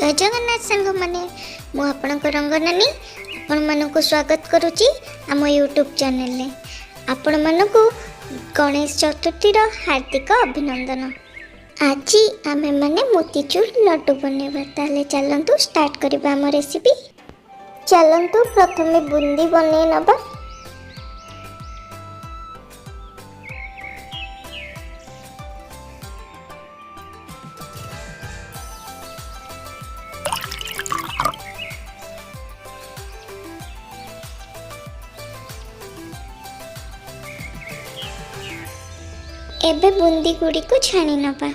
जय जगन्नाथ सांग मैंने मु आपणक रंगनानी आपण मानक स्वागत करुच्ची आम यूट्यूब चैनल आपण मानक गणेश चतुर्थी हार्दिक अभिनंदन। आज आम मैंने मोतीचूर लड्डू बनवा ताले चलतु स्टार्ट करबा आम रेसिपी। चलतु प्रथमे बूंदी बनै नबा। एबे बूंदी गुड़ी को छाणी नबा।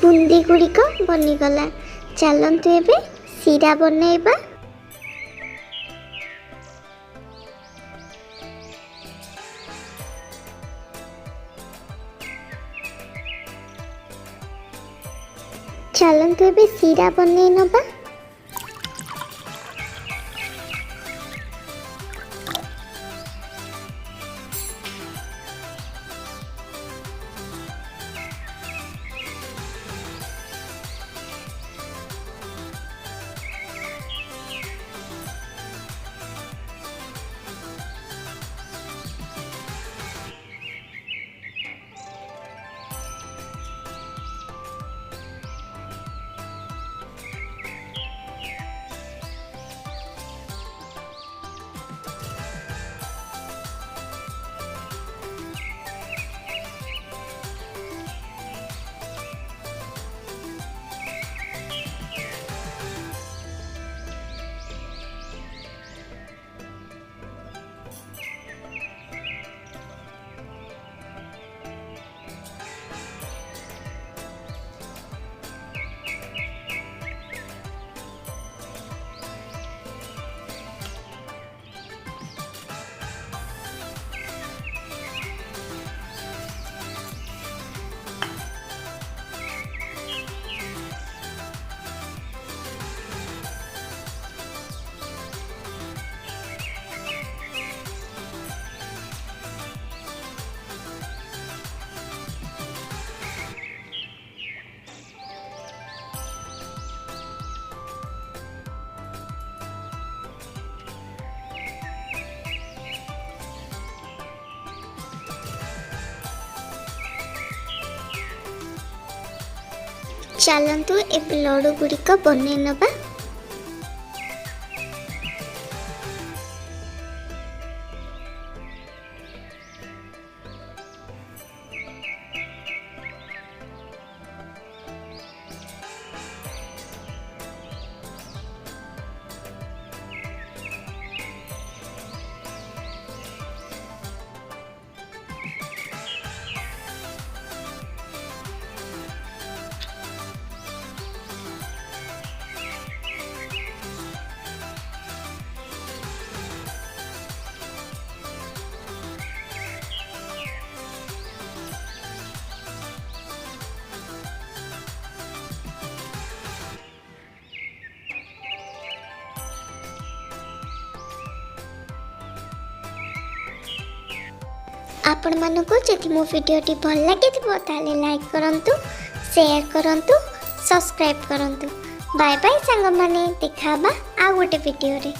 बूंदी गुड़िक बनीगला। चलतु एबे सीरा बनैबा। चलतु एबे सीरा बनै नबा। चलतु एबे लड्डू गुड़िक बनै नबा। आपण मानक जदि मो वीडियोटी भल लगे ताले लाइक करंतु, शेयर करंतु, सब्सक्राइब करंतु। बाय बाय सांग माने, देखा आ गोटे वीडियो रे।